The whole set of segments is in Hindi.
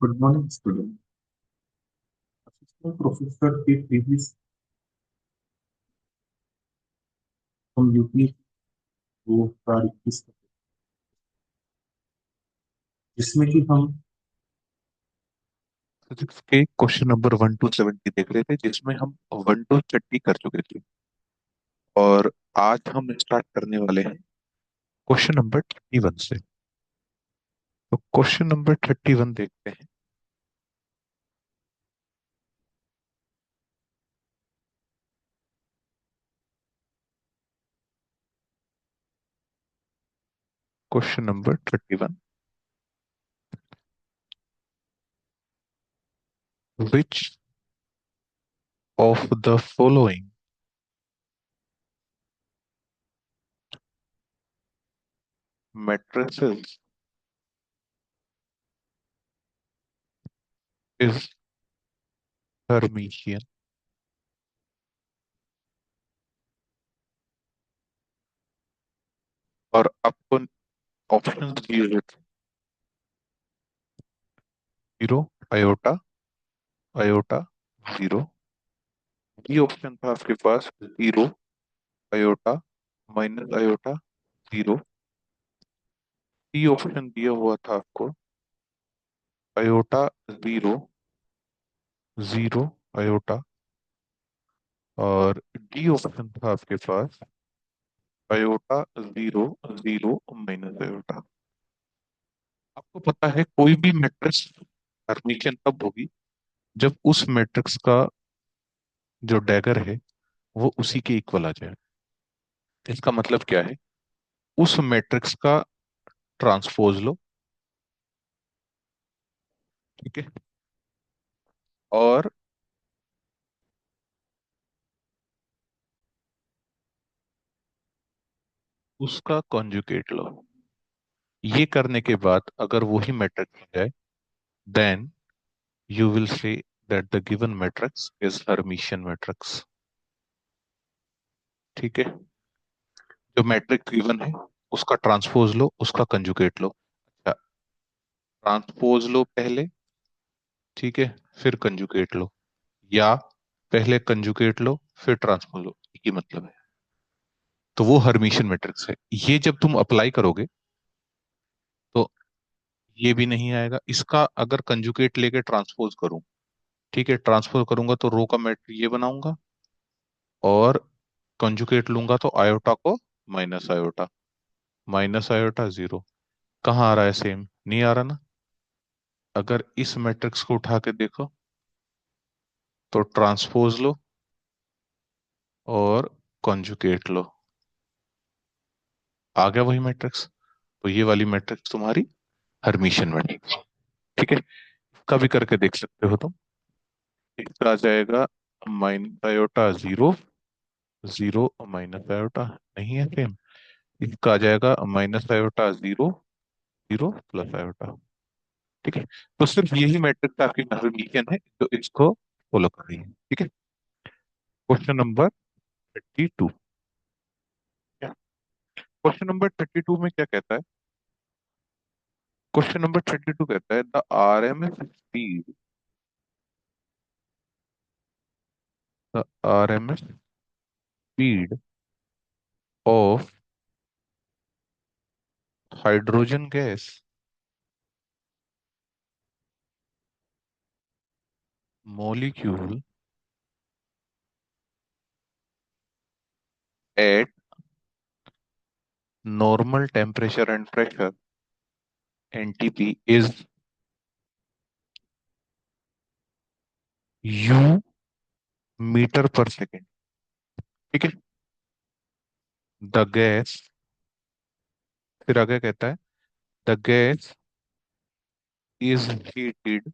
Good morning, student. Assistant Professor के प्रीवियस हम यूपी 2021 जिसमें कि हम फिजिक्स के क्वेश्चन नंबर 1 to 70 देख रहे थे, जिसमें हम 1 to 30 कर चुके थे। और आज हम स्टार्ट करने वाले हैं क्वेश्चन नंबर 31 से। तो क्वेश्चन नंबर 31 देखते हैं। Question number 31, which of the following matrices is Hermitian? और आपको ऑप्शन दिए हुए थे, zero, iota, iota, zero. B option था आपके पास zero, iota, minus iota, zero. C option दिया हुआ था आपको आयोटा, जीरो, जीरो, आयोटा। और डी ऑप्शन था आपके पास iota, zero, zero, minus iota. आपको पता है कोई भी मैट्रिक्स हर्मिटियन तब होगी जब उस मैट्रिक्स का जो डैगर है वो उसी के इक्वल आ जाए। इसका मतलब क्या है? उस मैट्रिक्स का ट्रांसपोज लो, ठीक है, और उसका कॉन्जुगेट लो। ये करने के बाद अगर वही मैट्रिक्स हो जाए, then you will say that the given matrix is Hermitian matrix। ठीक है, जो मैट्रिक्स गिवन है उसका ट्रांसपोज लो, उसका कंजुगेट लो। अच्छा, ट्रांसपोज लो पहले, ठीक है, फिर कंजुगेट लो, या पहले कंजुगेट लो फिर ट्रांसपोज लो, एक ही मतलब है। तो वो हर्मिशियन मैट्रिक्स है। ये जब तुम अप्लाई करोगे तो ये भी नहीं आएगा। इसका अगर कंजुगेट लेके ट्रांसपोज करूं, ठीक है, ट्रांसपोज करूंगा तो रो का मैट्रिक्स ये बनाऊंगा, और कंजुगेट लूंगा तो आयोटा को minus iota, minus iota zero. कहाँ आ रहा है? सेम नहीं आ रहा ना। अगर इस मैट्रिक्स को उठा के देखो तो ट्रांसपोज लो और कॉन्जुगेट लो, आ गया वही मैट्रिक्स। तो ये वाली मैट्रिक्स तुम्हारी हर्मिशियन मैट्रिक्स, ठीक है। इसका भी करके देख सकते हो तुम। इसका आ जाएगा minus iota zero, zero, minus iota, नहीं है सेम। इसका आ जाएगा minus iota zero, zero, plus iota. ठीक है, तो सिर्फ यही मैट्रिक्स आपकी हर्मिशियन है जो इसको फॉलो कर रही है। ठीक है, क्वेश्चन नंबर 32। क्वेश्चन नंबर 32 में क्या कहता है? क्वेश्चन नंबर 32 कहता है the RMS speed, the RMS speed of hydrogen gas molecule at normal temperature and pressure, NTP, is u metre per second. ठीक है, द गैस, फिर आगे कहता है the gas is heated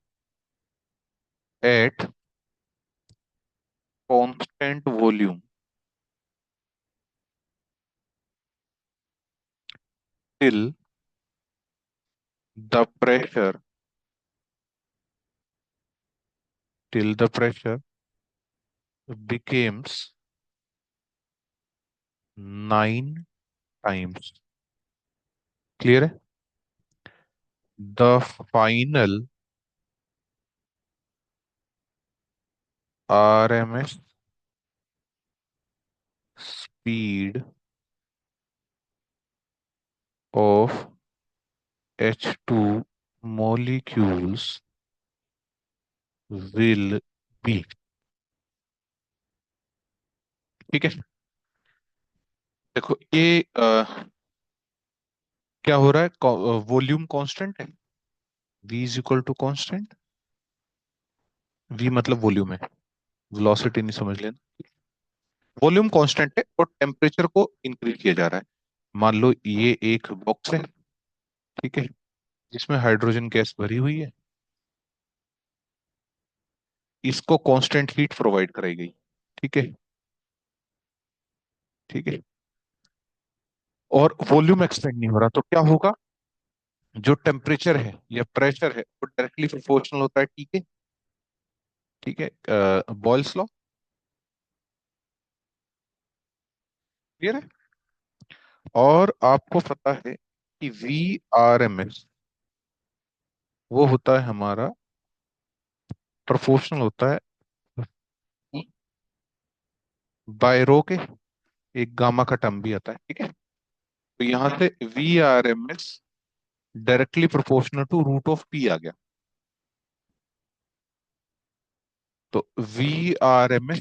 at constant volume till the pressure, till the pressure becomes 9 times। Clear है? The final RMS speed of H2 molecules will be। ठीक है। देखो ये क्या हो रहा है, वॉल्यूम कांस्टेंट है, V is equal to constant. V मतलब वॉल्यूम है, वेलोसिटी नहीं समझ लेना। वॉल्यूम कांस्टेंट है और टेम्परेचर को इंक्रीज किया जा रहा है। मान लो ये एक बॉक्स है, ठीक है, जिसमें हाइड्रोजन गैस भरी हुई है। इसको कांस्टेंट हीट प्रोवाइड कराई गई। ठीक है। ठीक है। और वॉल्यूम एक्सपेंड नहीं हो रहा, तो क्या होगा, जो टेम्परेचर है या प्रेशर है वो डायरेक्टली प्रोपोर्शनल होता है। ठीक है। ठीक है। बॉयल्स लॉ क्लियर है। और आपको पता है कि VRMS वो होता है हमारा, प्रोपोर्शनल होता है बाय रो के। एक गामा का टर्म भी आता है। ठीक है। तो यहां से VRMS directly proportional to √P आ गया। तो VRMS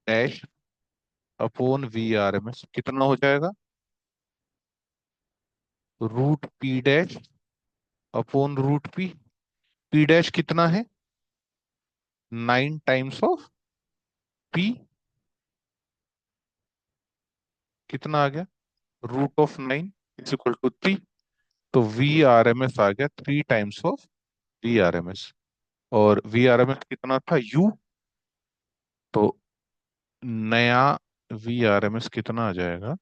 डैश अपॉन VRMS कितना हो जाएगा, √P dash upon √P। P dash कितना है, 9 टाइम्स ऑफ P। कितना आ गया, √9 इज इक्वल टू 3। तो VRMS आ गया 3 टाइम्स ऑफ VRMS। और VRMS कितना था, U। तो नया VRMS कितना आ जाएगा,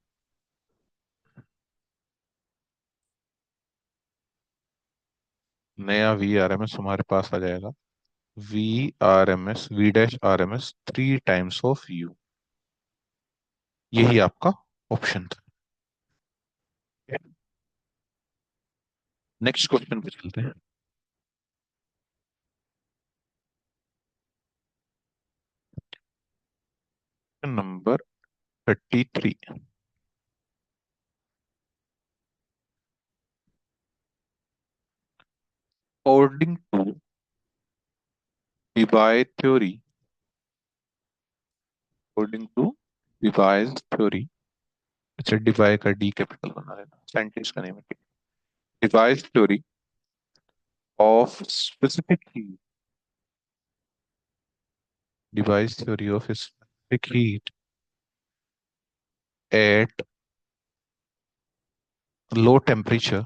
नया VRMS हमारे पास आ जाएगा V dash RMS 3 times of U। यही आपका ऑप्शन था। नेक्स्ट क्वेश्चन पे चलते हैं। Number 33। According to Debye theory, according to Debye's theory. अच्छा, डिबाय का डी कैपिटल बना लेना, साइंटिस्ट का नेम है। Debye's theory of specific heat, Debye's theory of specific heat at low temperature,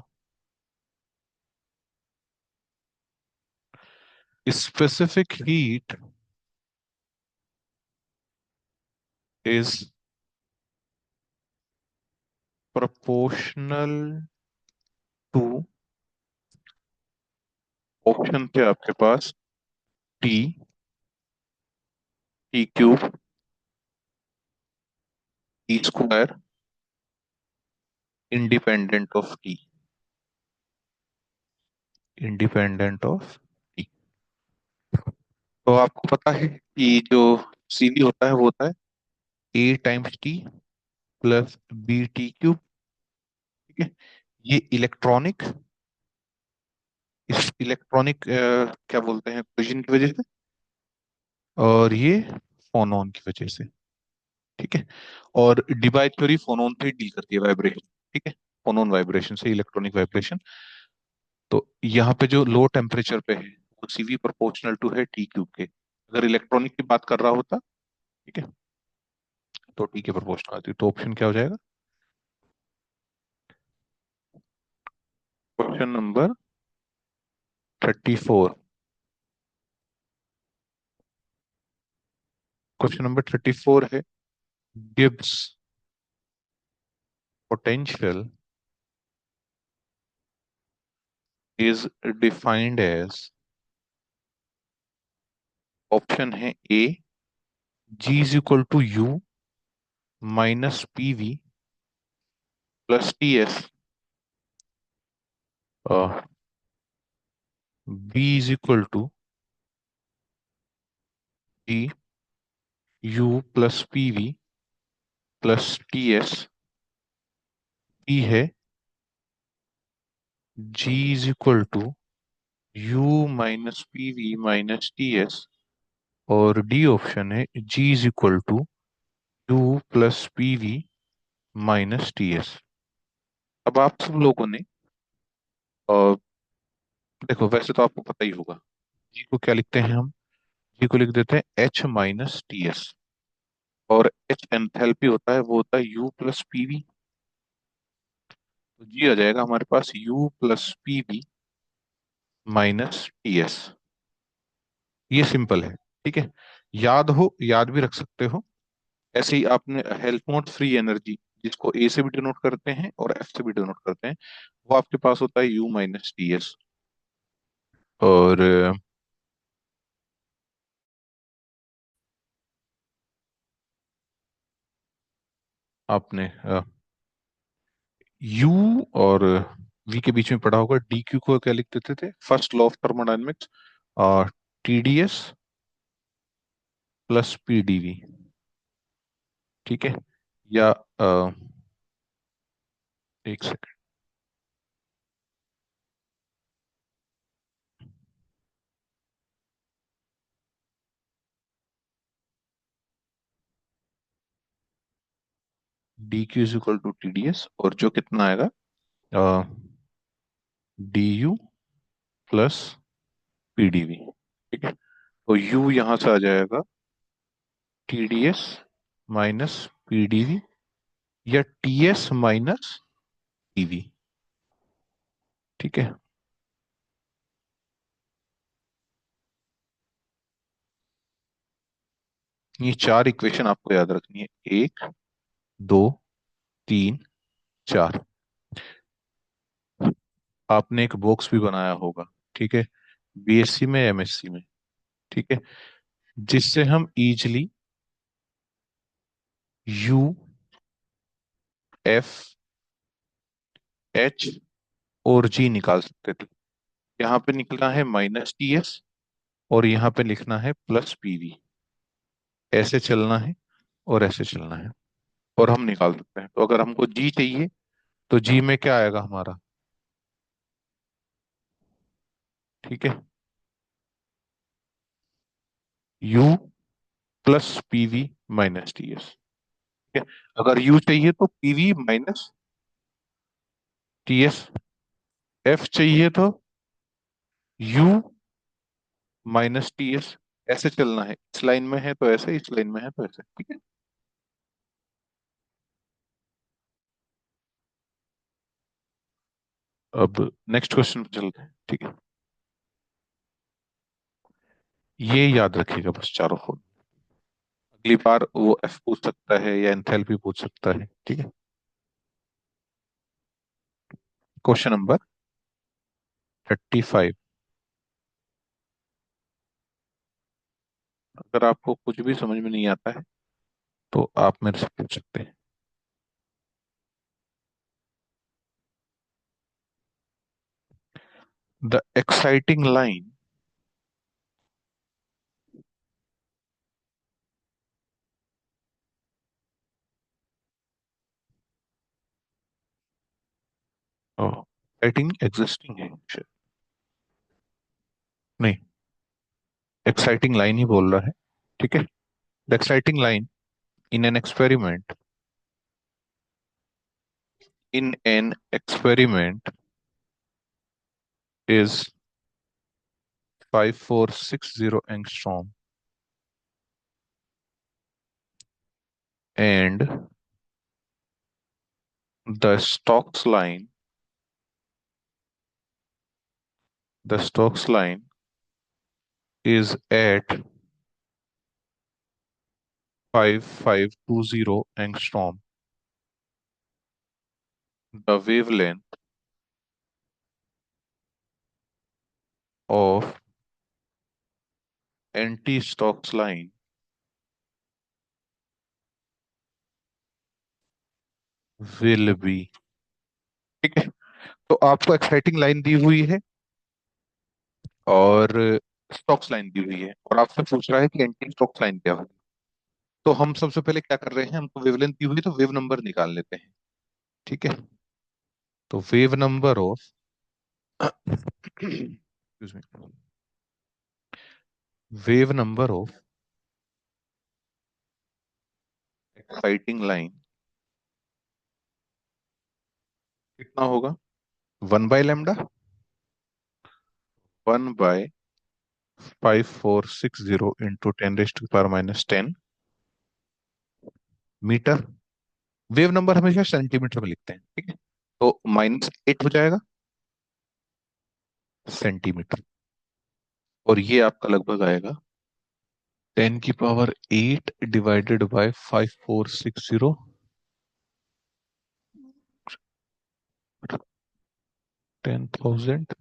specific heat is proportional to, option थे आपके पास, T, T³ T² independent of T, independent of T. तो आपको पता है कि जो CV होता है वो होता है A times T plus BT³। ठीक है। ये इलेक्ट्रॉनिक, इस इलेक्ट्रॉनिक क्या बोलते हैं, फ्यूजन की वजह से, और ये फोनॉन की वजह से। ठीक है। और डिबाय थ्योरी फोनॉन से डील करती है, वाइब्रेशन। ठीक है। फोनॉन वाइब्रेशन से, इलेक्ट्रॉनिक वाइब्रेशन। तो यहाँ पे जो लो टेम्परेचर पे है वो CV प्रोपोर्शनल टू है T³ के। अगर इलेक्ट्रॉनिक की बात कर रहा होता, ठीक है, तो T के प्रोपोर्शनल आती। तो ऑप्शन क्या हो जाएगा, क्वेश्चन नंबर 34। क्वेश्चन नंबर 34 है, Gibbs potential is defined as, option है A G is equal to U minus PV plus TS, B is equal to G U plus P V plus T S. P है G is equal to U minus P V minus T S. और डी ऑप्शन है G is equal to U plus P V minus T S. अब आप सब लोगों ने देखो, वैसे तो आपको पता ही होगा, जी को क्या लिखते हैं हम? जी को लिख देते हैं एच माइनस टी एस। और एच एंथैल्पी होता है, वो होता है यू प्लस पीवी। तो जी आ जाएगा हमारे पास U plus PV minus T S. ये सिंपल है, ठीक है। याद हो, याद भी रख सकते हो। ऐसे ही आपने हेल्महोल्ट्ज फ्री एनर्जी, जिसको ए से भी डिनोट करते हैं और एफ से भी डिनोट करते हैं, वो आपके पास होता है यू माइनस टी एस। और आपने यू और वी के बीच में पढ़ा होगा, डी क्यू को क्या लिख देते थे? First law of thermodynamics, T D S plus P D V. ठीक है। या एक second, D Q is equal to T D S, और जो कितना आएगा, D U plus P D V. ठीक है। तो यू यहां से आ जाएगा T D S minus P D V, या T S minus P V. ठीक है। ये चार इक्वेशन आपको याद रखनी है, एक, दो, तीन, चार। आपने एक बॉक्स भी बनाया होगा, ठीक है, बीएससी में, एमएससी में। ठीक है। जिससे हम इजिली यू, एफ, एच और जी निकाल सकते थे। यहाँ पे निकलना है माइनस टी एस, और यहाँ पे लिखना है प्लस पीवी। ऐसे चलना है और ऐसे चलना है, और हम निकाल सकते हैं। तो अगर हमको जी चाहिए, तो जी में क्या आएगा हमारा? ठीक है, you plus PV minus T S. ठीक है। अगर यू चाहिए तो PV minus T S. F चाहिए तो यू माइनस टी एस। ऐसे चलना है, इस लाइन में है तो ऐसे, इस लाइन में है तो ऐसे। ठीक है। अब नेक्स्ट क्वेश्चन पे चलते हैं, ठीक है। ये याद रखिएगा बस, चारों को। अगली बार वो एफ पूछ सकता है या एंथैल्पी पूछ सकता है, ठीक है। Question number 35। अगर आपको कुछ भी समझ में नहीं आता है, तो आप मेरे से पूछ सकते हैं। The exciting line exciting existing है शायद। नहीं, एक्साइटिंग लाइन ही बोल रहा है। ठीक है। The exciting line in an experiment, in an experiment is 5460 angstrom, and the Stokes line is at 5520 angstrom. The wavelength of anti-Stokes line will be। ठीक है। तो आपको एक्साइटिंग लाइन दी हुई है, और स्टॉक्स लाइन दी हुई है और आपसे पूछ रहा है कि एंटी स्टॉक्स लाइन क्या होगी। तो हम सबसे पहले क्या कर रहे हैं, हमको वेवलेंथ दी हुई है तो वेव नंबर निकाल लेते हैं। ठीक है, तो wave number of excuse me, wave number of exciting line कितना होगा, 1/λ, 1/5460 इंटू 10⁻⁻10 मीटर। वेव नंबर हमेशा सेंटीमीटर में लिखते हैं, ठीक है, तो -8 हो जाएगा सेंटीमीटर। और ये आपका लगभग आएगा 10⁻8 डिवाइडेड बाय 5460, 10,000,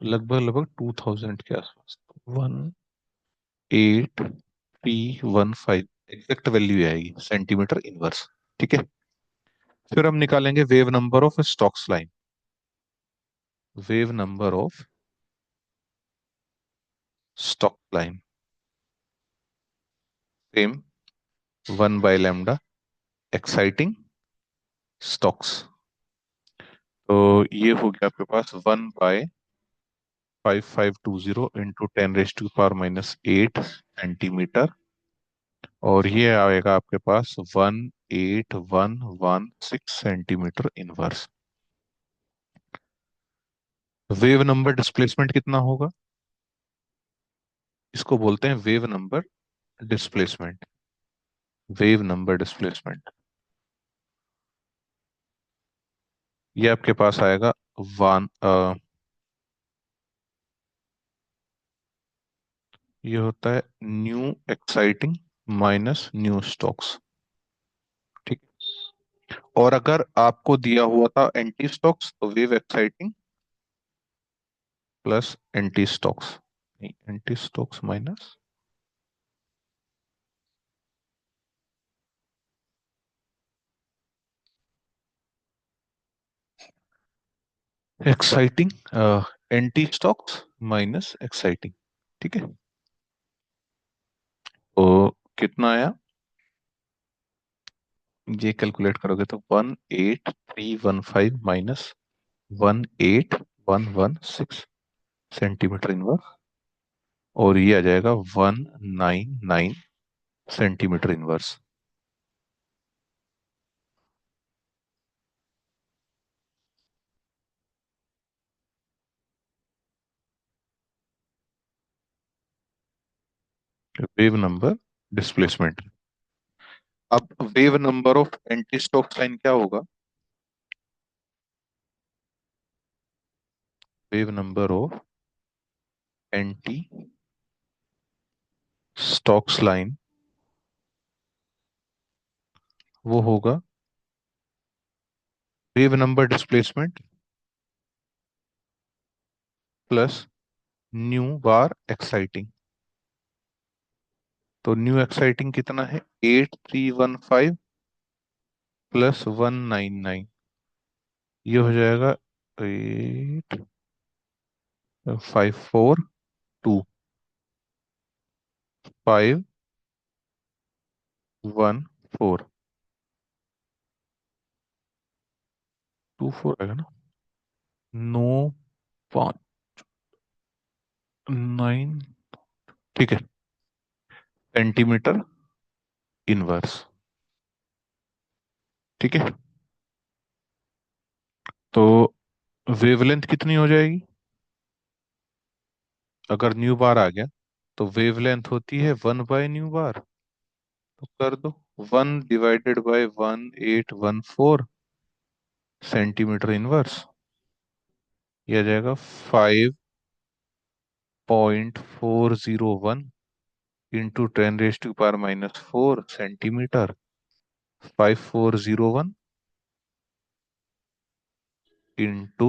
लगभग लगभग 2000 के आसपास, 18315 एग्जैक्ट वैल्यू आएगी सेंटीमीटर इनवर्स। ठीक है, फिर हम निकालेंगे wave number of Stokes line. Wave number of stoke line same, 1/λ exciting Stokes. तो ये हो गया आपके पास 1/5520 इंटू 10⁻⁻8 सेंटीमीटर। और ये आएगा आपके पास 18116 centimetre inverse. Wave number displacement कितना होगा, इसको बोलते हैं wave number displacement. Wave number displacement ये आपके पास आएगा वन, ये होता है new exciting minus new stocks. ठीक, और अगर आपको दिया हुआ था एंटी स्टॉक्स तो wave exciting plus anti stocks, anti stocks minus exciting, anti stocks minus exciting. ठीक है, तो कितना आया, ये कैलकुलेट करोगे तो 18315 माइनस 18116 सेंटीमीटर इनवर्स। और ये आ जाएगा 199 centimetre inverse. Wave number displacement. अब wave number of anti stoke line क्या होगा, wave number of anti Stokes line वो होगा wave number displacement plus nu bar exciting. तो न्यू एक्साइटिंग कितना है, 8315 प्लस 199, ये हो जाएगा 8542 514, 24 आएगा ना, 959, ठीक है, सेंटीमीटर इनवर्स। ठीक है, तो वेवलेंथ कितनी हो जाएगी, अगर न्यू बार आ गया तो वेवलेंथ होती है 1/न्यू बार, तो कर दो 1/1814 सेंटीमीटर इनवर्स। यह आ जाएगा 5.401 इंटू 10⁻⁻4 सेंटीमीटर, 5401 इंटू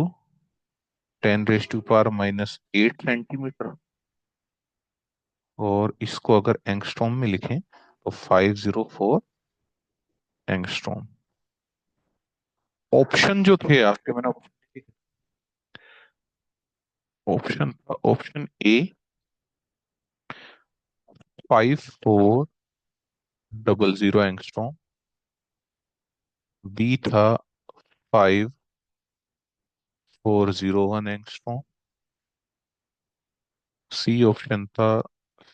10⁻⁻8 सेंटीमीटर। और इसको अगर एंगस्ट्रॉम में लिखें तो 504 एंगस्ट्रॉम। ऑप्शन जो थे आपके, मैंने option, option A 5400 angstrom, B था 5401 एंगस्ट्रॉम, सी ऑप्शन था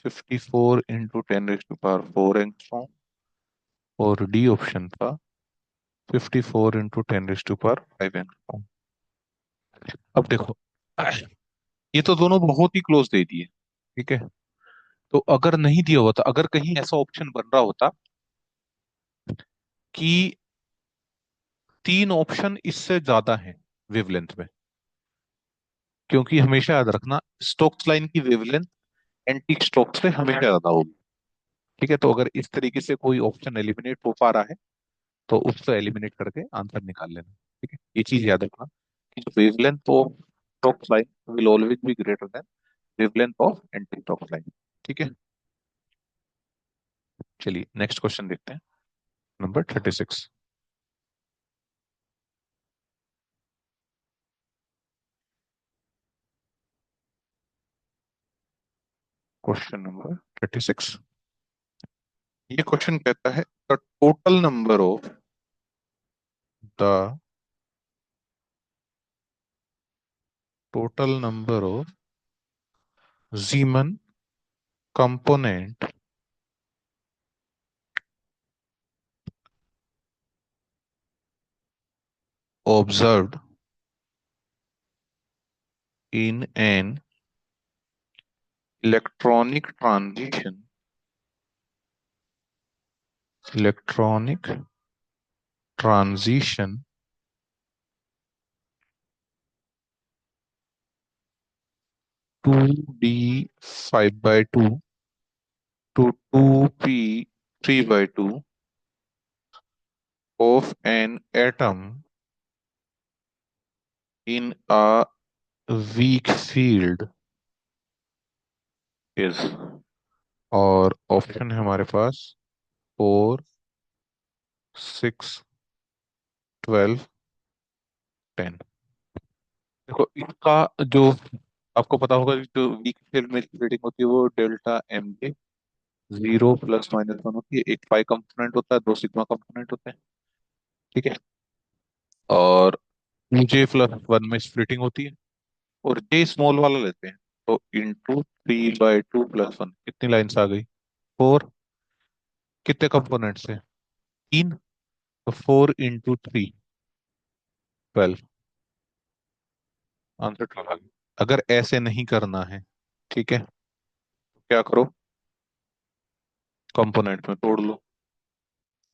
54 × 10⁻⁴ एंगस्ट्रॉम, और डी ऑप्शन था 54 × 10⁻⁵ एंगस्ट्रॉम। अब देखो, ये तो दोनों बहुत ही क्लोज दे दिए, ठीक है। तो अगर नहीं दिया होता, अगर कहीं ऐसा ऑप्शन बन रहा होता कि तीन ऑप्शन इससे ज्यादा हैं वेवलेंथ में, क्योंकि हमेशा याद रखना स्टोक्स लाइन की वेवलेंथ एंटी स्टोक्स से हमेशा ज्यादा होगी, ठीक है। तो अगर इस तरीके से कोई ऑप्शन एलिमिनेट हो पा रहा है तो उसको एलिमिनेट करके आंसर निकाल लेना, ठीक है। ये चीज याद रखना कि जो wavelength of Stokes line will always be greater than wavelength of anti Stokes line, ठीक है। चलिए नेक्स्ट क्वेश्चन देखते हैं, नंबर 36। क्वेश्चन नंबर 36, ये क्वेश्चन कहता है the the total number of जीमन component observed in an electronic transition 2d 5 by 2 to 2p 3 by 2 of an atom in a weak field is, और ऑप्शन है हमारे पास 4, 6, 12, 10। देखो इसका जो आपको पता होगा कि जो वीक फील्ड में रेटिंग होती है वो डेल्टा एम जे, 0 ± 1 होती है, एक पाई कंपोनेंट होता है, दो सिग्मा कंपोनेंट होते हैं, ठीक है। और J+1 में स्प्लिटिंग होती है, और जे स्मॉल वाला लेते हैं, तो इंटू 3/2 + 1, कितनी लाइन्स आ गई? 4। कितने कंपोनेंट्स है? 3, तो 4 × 3 12, आंसर 12 आ गई। अगर ऐसे नहीं करना है, ठीक है, तो क्या करो, कंपोनेंट में तोड़ लो।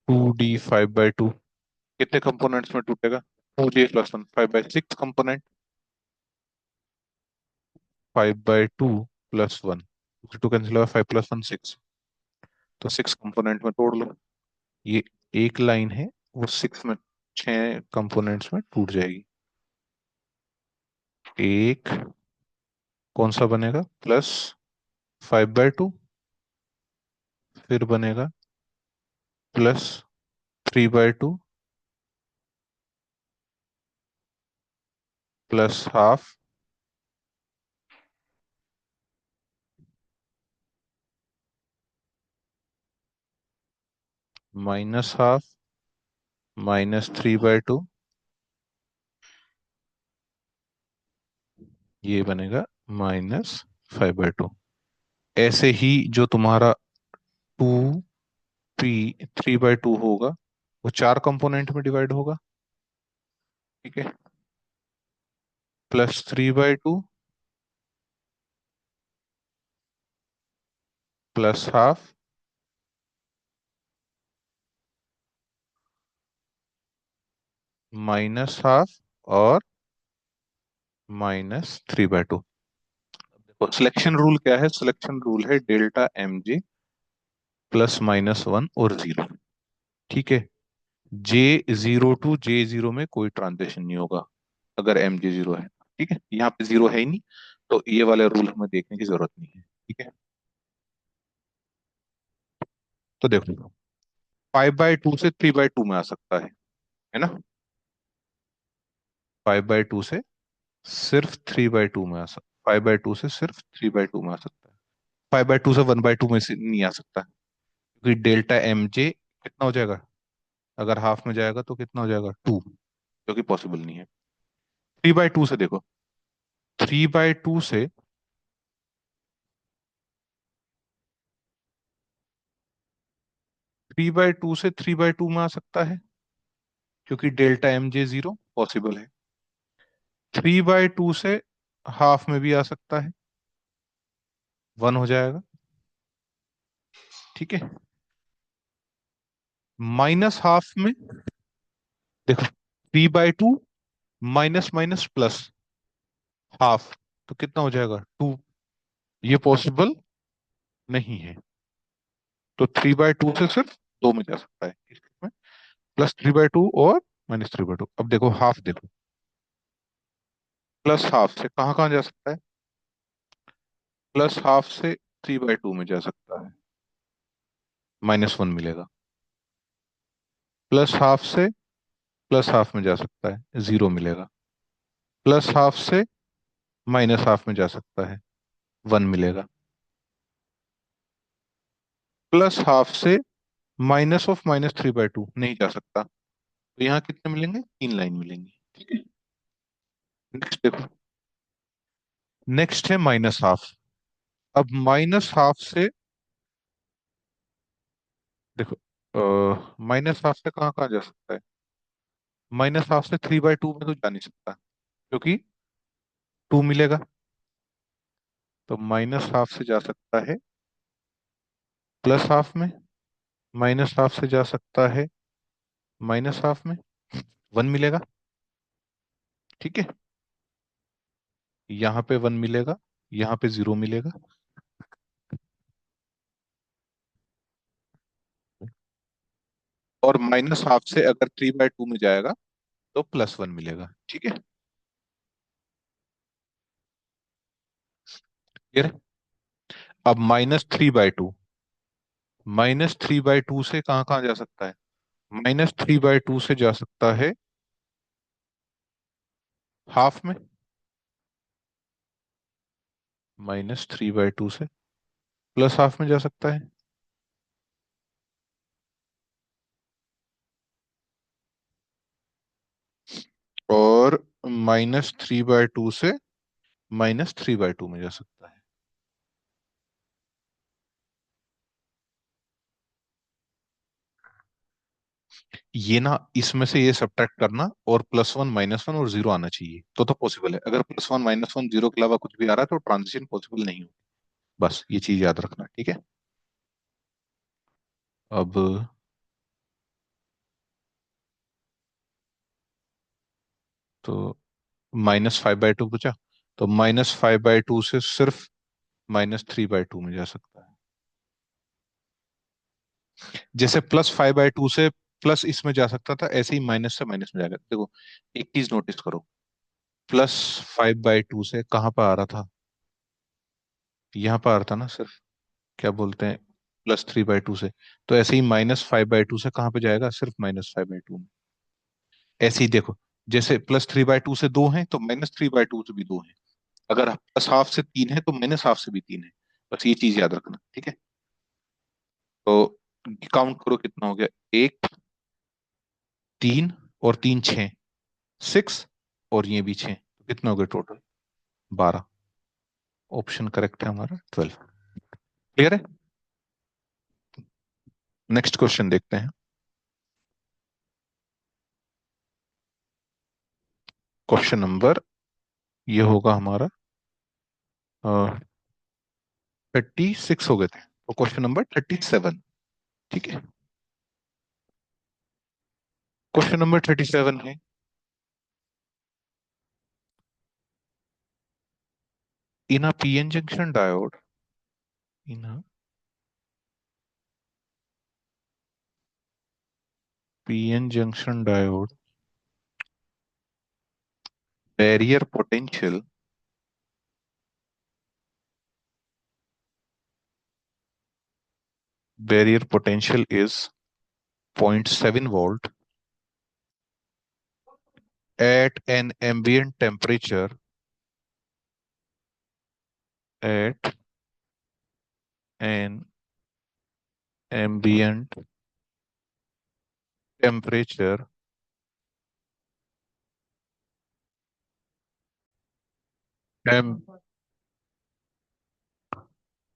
2d 5/2 कितने कंपोनेंट्स में टूटेगा? 2J+1 5/6 कंपोनेंट, 5/2 + 1, 2 कैंसिल होगा, 5 + 1 6, तो 6 कंपोनेंट में तोड़ लो। ये एक लाइन है, वो 6 में 6 कंपोनेंट्स में टूट जाएगी। एक कौन सा बनेगा? +5/2, फिर बनेगा +3/2 +½ -½ -3/2, ये बनेगा -5/2। ऐसे ही जो तुम्हारा 2p 3/2 होगा, वो 4 कंपोनेंट में डिवाइड होगा, ठीक है। +3/2 +½ -½ और -3/2। देखो सिलेक्शन रूल क्या है? सिलेक्शन रूल है डेल्टा एम जे +-1 और 0, ठीक है। J0 to J0 में कोई ट्रांजिशन नहीं होगा अगर एम जे 0 है, ठीक है। यहाँ पे 0 है ही नहीं, तो ये वाले रूल हमें देखने की जरूरत नहीं है, ठीक है। तो देखो 5/2 से 3/2 में आ सकता है ना? 5/2 से सिर्फ 3/2 में आ सकता, 5/2 से सिर्फ 3/2 में आ सकता है। 5/2 से 1/2 में से नहीं आ सकता, क्योंकि डेल्टा एम जे कितना हो जाएगा, अगर हाफ में जाएगा तो कितना हो जाएगा 2, जो कि पॉसिबल नहीं है। 3/2 से देखो, 3/2 से 3/2 से 3/2 में आ सकता है, क्योंकि डेल्टा एम जे 0 पॉसिबल है। 3/2 से हाफ में भी आ सकता है, 1 हो जाएगा। ठीक है। माइनस हाफ में देखो, 3/2 माइनस माइनस प्लस हाफ, तो कितना हो जाएगा 2, ये पॉसिबल नहीं है। तो 3/2 से सिर्फ 2 में जा सकता है, इसमें +3/2 और -3/2। अब देखो हाफ, देखो प्लस हाफ से कहाँ कहाँ जा सकता है, प्लस हाफ से 3/2 में जा सकता है, -1 मिलेगा। प्लस हाफ से प्लस हाफ में जा सकता है, 0 मिलेगा। प्लस हाफ से माइनस हाफ में जा सकता है, 1 मिलेगा। प्लस हाफ से -(-3/2) नहीं जा सकता, तो यहाँ कितने मिलेंगे, 3 लाइन मिलेंगी। ठीक है। नेक्स्ट देखो, नेक्स्ट है माइनस हाफ। अब माइनस हाफ से देखो, माइनस हाफ से कहाँ कहाँ जा सकता है, माइनस हाफ से 3/2 में तो जा नहीं सकता, क्योंकि 2 मिलेगा। तो माइनस हाफ से जा सकता है प्लस हाफ में, माइनस हाफ से जा सकता है माइनस हाफ में, 1 मिलेगा। ठीक है। यहाँ पे 1 मिलेगा, यहाँ पे 0 मिलेगा। और माइनस हाफ से अगर 3/2 में जाएगा तो +1 मिलेगा। ठीक है। क्लियर है? अब -3/2, -3/2 से कहाँ कहाँ जा सकता है, -3/2 से जा सकता है हाफ में, -3/2 से प्लस हाफ में जा सकता है, और -3/2 से -3/2 में जा सकता है। ये ना, इसमें से ये सब्ट्रैक्ट करना, और +1 -1 और 0 आना चाहिए, तो पॉसिबल है। अगर +1 -1 0 के अलावा कुछ भी आ रहा है तो ट्रांजिशन पॉसिबल नहीं हो। बस ये चीज याद रखना। ठीक है। अब तो -5/2 पूछा, तो -5/2 से सिर्फ -3/2 में जा सकता है। जैसे +5/2 से प्लस इसमें जा सकता था, ऐसे ही माइनस से माइनस में जाएगा। देखो, एक चीज नोटिस करो, +5/2 से कहाँ पर आ रहा था, यहाँ पर आ रहा था ना सिर्फ, क्या बोलते हैं, +3/2 से। तो ऐसे ही -5/2 से कहाँ पे जाएगा, सिर्फ -5/2 में। ऐसे ही देखो, जैसे +3/2 से 2 है, तो -3/2 से भी 2 है। अगर प्लस हाफ से 3 है, तो माइनस हाफ से भी 3 है। बस ये चीज याद रखना। ठीक है। तो काउंट करो कितना हो गया, 1, 3 और 3 6, 6, और ये भी 6, तो कितना हो गया टोटल, 12। ऑप्शन करेक्ट है हमारा 12। क्लियर है? नेक्स्ट क्वेश्चन देखते हैं। क्वेश्चन नंबर, ये होगा हमारा 36 हो गए थे, तो क्वेश्चन नंबर 37। ठीक है। क्वेश्चन नंबर 37 है, in a PN junction diode, in a PN junction diode, barrier potential barrier potential is 0.7 volt at an ambient temperature at an ambient temperature temp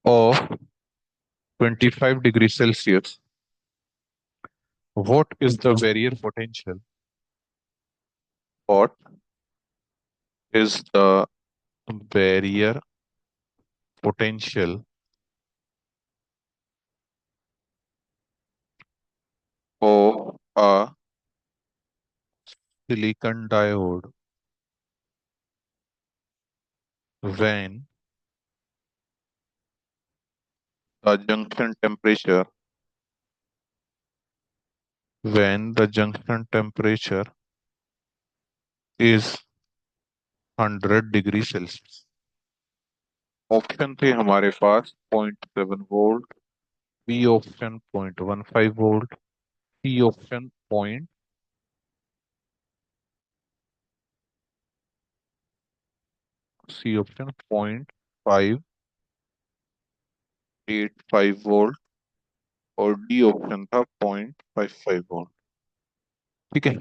of 25 degrees Celsius, what is the barrier potential? What is the barrier potential of a silicon diode when the junction temperature is 100 degree Celsius? Option थे हमारे पास 0.7 volt, B option 0.15 volt, C option point C option 0.585 volt और डी ऑप्शन था 0.55 वोल्ट। ठीक है,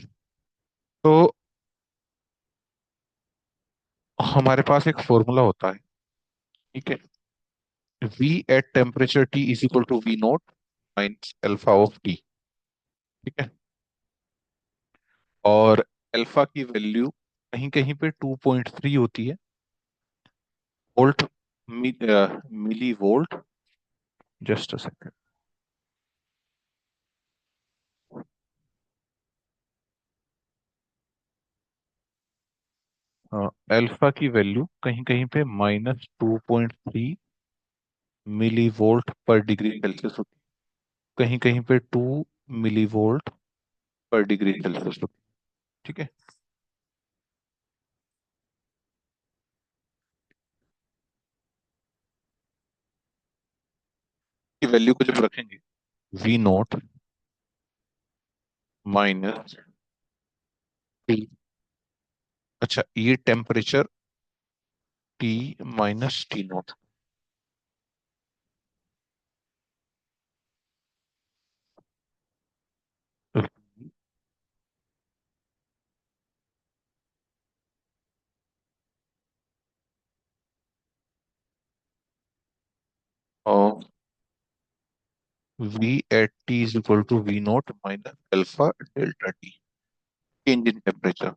तो हमारे पास एक फॉर्मूला होता है। ठीक है, V at temperature T is equal to V naught minus alpha of T। ठीक है, और अल्फा की वैल्यू कहीं कहीं पे 2.3 होती है volt, millivolt. Just a second. Alpha की वैल्यू कहीं कहीं पे -2.3 millivolt per degree Celsius होती है, कहीं कहीं पे 2 millivolt per degree Celsius होती है। ठीक है, की वैल्यू को जब रखेंगे वी नोट माइनस टी। अच्छा, ये temperature T minus T naught. और V at T is equal to V naught minus alpha delta T, change in temperature.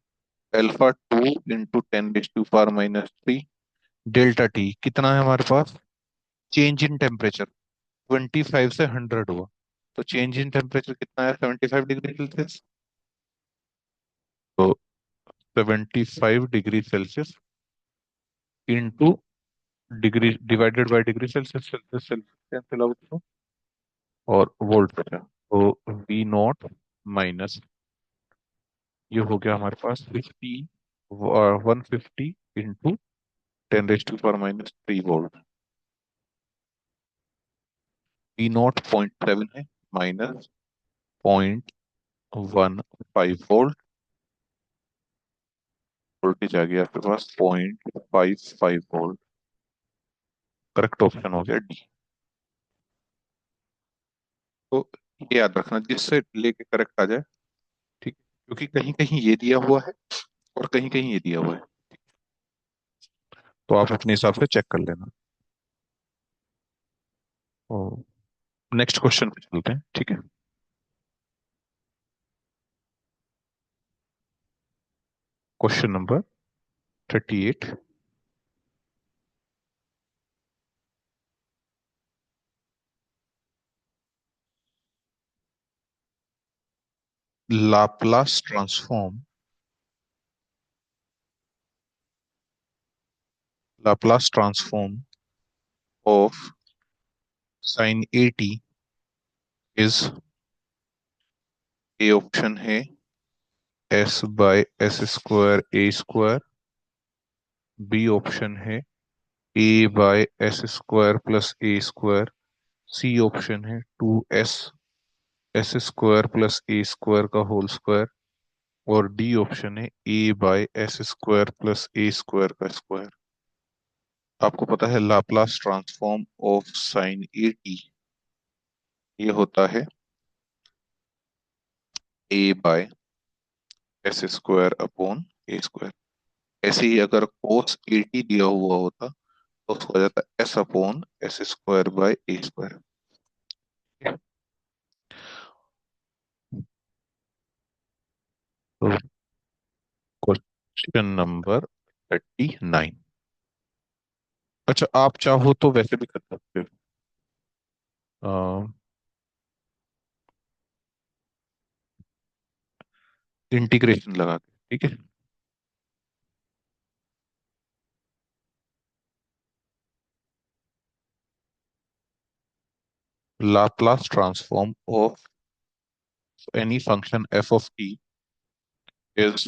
Alpha 2 × 10⁻³ delta T कितना है हमारे पास? चेंज इन टेम्परेचर 25 से 100 हुआ, तो चेंज इन टेम्परेचर कितना है? 75 डिग्री सेल्सियस। तो 75 degree Celsius into degree divided by degree Celsius, Celsius Celsius cancel out तो, और वोल्ट बचा। तो वी नॉट माइनस, ये हो गया हमारे पास 150 इंटू 10⁻³ वी नॉट 0.7 है, माइनस 0.15 वोल्ट, वोल्टेज आ गया आपके पास 0.55 वोल्ट। करेक्ट ऑप्शन हो गया डी। तो ये याद रखना जिससे लेके करेक्ट आ जाए। ठीक है, क्योंकि कहीं कहीं ये दिया हुआ है और कहीं कहीं ये दिया हुआ है, तो आप अपने हिसाब से चेक कर लेना। तो नेक्स्ट क्वेश्चन पे चलते हैं। ठीक है, question number 38। Laplace transform Laplace transform of sine A T is, A option है S/S² बी ऑप्शन है A/S² + A², सी ऑप्शन है 2S/S² + A² का होल स्क्वायर, और डी ऑप्शन है A/S² + A² का स्क्वायर। आपको पता है Laplace transform of sine A T, ये होता है A by S square upon A square. ऐसे ही अगर कोस ए टी दिया हुआ होता तो उसको हो जाता S upon S square by A square. तो क्वेश्चन नंबर 39। अच्छा, आप चाहो तो वैसे भी कर सकते हो, इंटीग्रेशन लगा के, ठीक है। Laplace transform of any function F of T is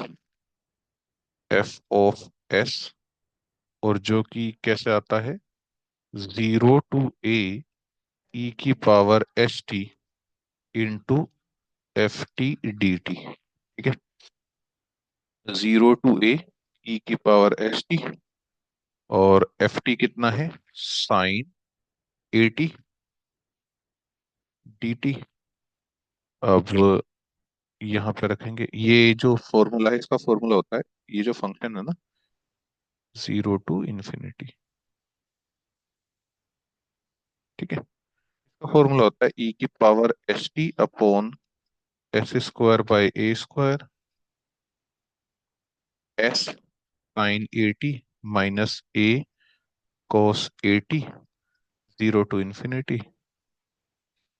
F of S, और जो कि कैसे आता है, 0 to a की power H T into F T D T, ठीक है। 0 to a की पावर एच टी, और एफ टी कितना है, sine A T D T. अब यहाँ पे रखेंगे, ये जो फॉर्मूला है इसका फॉर्मूला होता है, ये जो फंक्शन है ना, 0 to ∞, ठीक है। इसका फॉर्मूला होता है ई की power H T upon S square by A square, S sine A T minus A cos A T, 0 to ∞।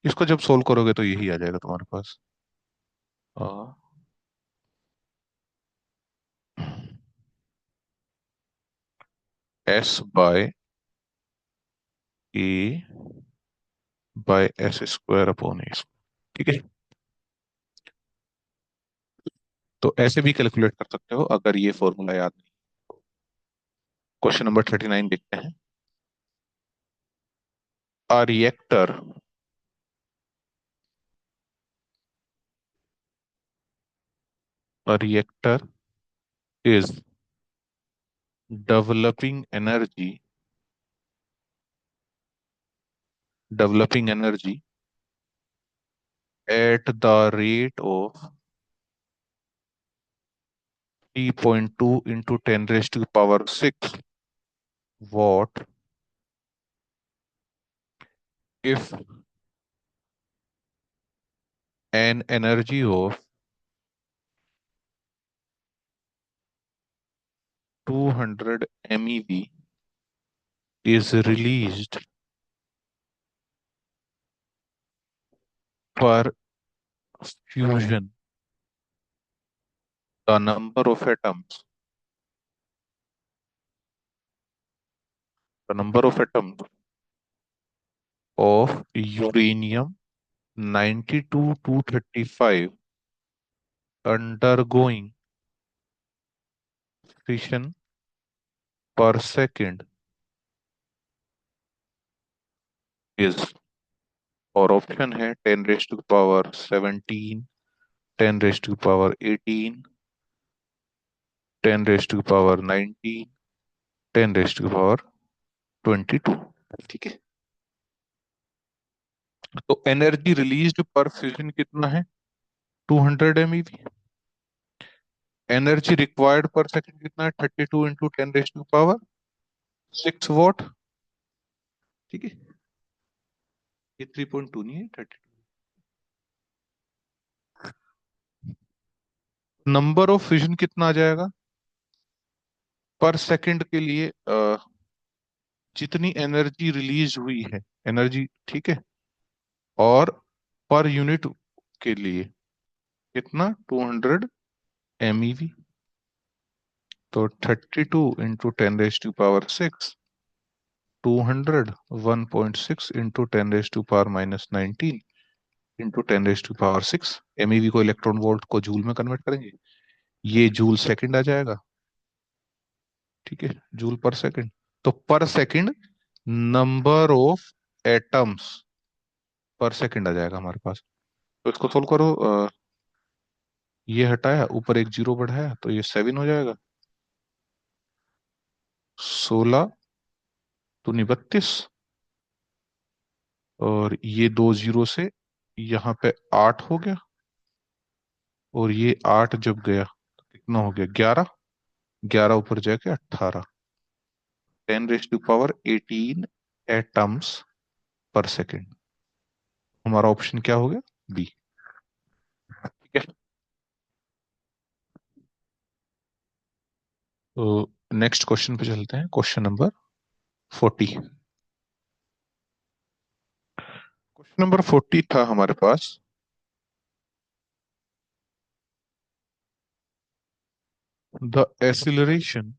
इसको जब सोल्व करोगे तो यही आ जाएगा तुम्हारे पास। S by A by S square upon A, ठीक है। तो ऐसे भी कैलकुलेट कर सकते हो अगर ये फॉर्मूला याद नहीं। क्वेश्चन नंबर 39 देखते हैं। A reactor a reactor is developing energy developing energy at the rate of 3.2 into 10 raised to the power 6 watt if an energy of 200 MeV is released per fusion. The number of atoms of uranium 92 to 35 undergoing fission per second is, और ऑप्शन है 10 raise to power 17, 10 raise to power 18, 10 raise to power 19, 10 raise to power 22, ठीक है। तो एनर्जी रिलीज्ड पर फ्यूजन कितना है, 200 MeV। Energy required per second कितना है, 32 into 10 raise to power 6 watt, ठीक है। ये 3.2 नहीं है, 32। नंबर ऑफ फ्यूजन कितना आ जाएगा पर सेकंड के लिए, जितनी एनर्जी रिलीज हुई है, एनर्जी, ठीक है, और पर यूनिट के लिए कितना, 200 MeV। तो 32 into 10 raise to power 6, 200, 1.6 into 10 raise to power -19 into 10 raise to power 6। MeV को इलेक्ट्रॉन वोल्ट को जूल में कन्वर्ट करेंगे, ये जूल सेकंड आ जाएगा, ठीक है, जूल पर सेकंड। तो per second number of atoms per second आ जाएगा हमारे पास। तो इसको सोल्व करो, ये हटाया, ऊपर एक जीरो बढ़ाया, तो ये 7 हो जाएगा, 16 दूनी 32, और ये दो जीरो से यहाँ पे 8 हो गया, और ये 8 जब गया तो कितना हो गया, 11। 11 ऊपर जाके 18, 10⁻18 एटम्स पर सेकेंड। हमारा ऑप्शन क्या हो गया, बी। ठीक है, तो नेक्स्ट क्वेश्चन पे चलते हैं, क्वेश्चन नंबर 40। क्वेश्चन नंबर 40 था हमारे पास, the acceleration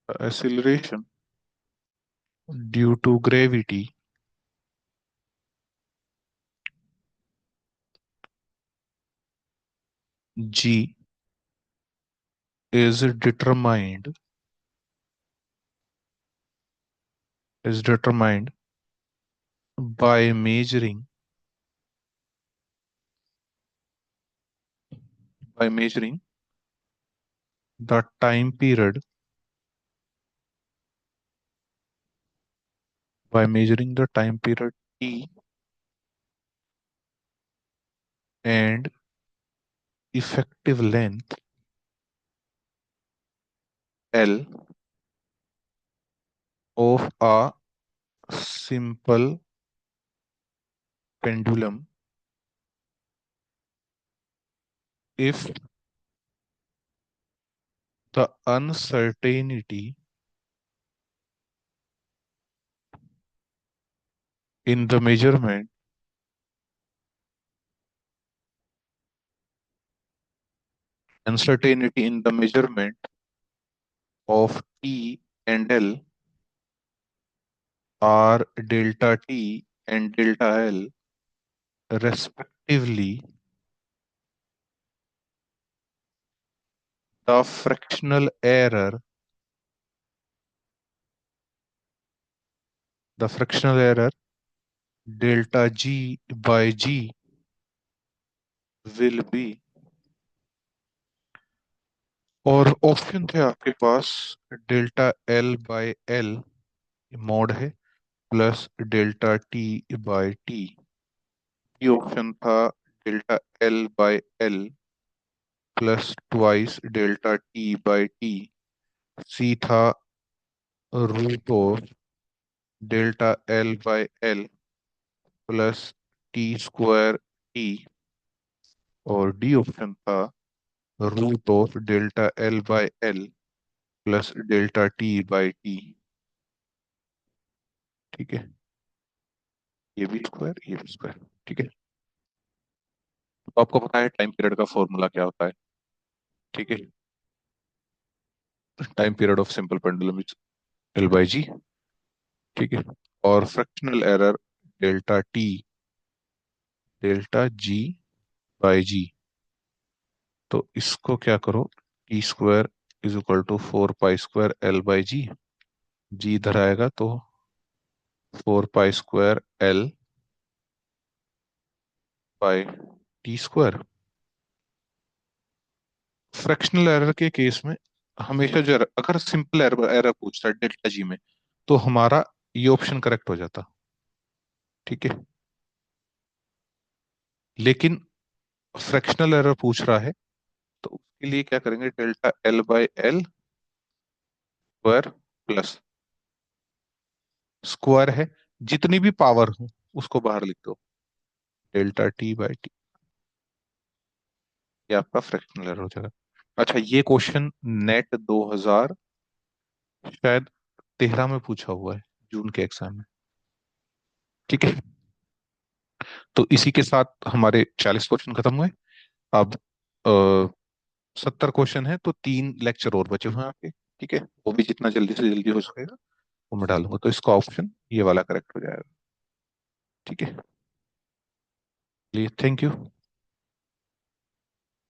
acceleration due to gravity g is determined by measuring the time period t and effective length L of a simple pendulum if the in the measurement uncertainty in the measurement of T and L are delta T and delta L respectively. The fractional error delta G by G will be, और ऑप्शन थे आपके पास, delta L by L mod है, plus delta T by T. ये ऑप्शन था delta L by L plus twice delta T by T. C था root of delta L by L plus T square T, और डी ऑप्शन था root of delta L by L plus delta T by T. ठीक है, ये भी स्क्वायर, ये भी स्क्वायर। ठीक है, तो आपको पता है टाइम पीरियड का फॉर्मूला क्या होता है। ठीक है, time period of simple pendulum is L by G. ठीक है, और fractional error delta T delta G by G. तो इसको क्या करो, T square is equal to 4 pi square L by G. G इधर आएगा तो 4 pi square L by T square. Fractional error के केस में हमेशा जो अगर सिंपल एरर एरर पूछता है डेल्टा जी में, तो हमारा ये ऑप्शन करेक्ट हो जाता। ठीक है, लेकिन फ्रैक्शनल एरर पूछ रहा है, तो उसके लिए क्या करेंगे, delta L by L square plus square है, जितनी भी पावर हो उसको बाहर लिख दो, डेल्टा टी बाई टी। ये आपका फ्रैक्शनल एरर हो जाएगा। अच्छा, ये क्वेश्चन नेट 2000 शायद 13 में पूछा हुआ है, जून के एग्जाम में। ठीक है, तो इसी के साथ हमारे 40 क्वेश्चन खत्म हुए। अब 70 क्वेश्चन है, तो 3 लेक्चर और बचे हुए हैं आपके। ठीक है, वो भी जितना जल्दी से जल्दी हो सकेगा वो मैं डालूंगा, तो इसका ऑप्शन ये वाला करेक्ट हो जाएगा। ठीक है, चलिए, थैंक यू।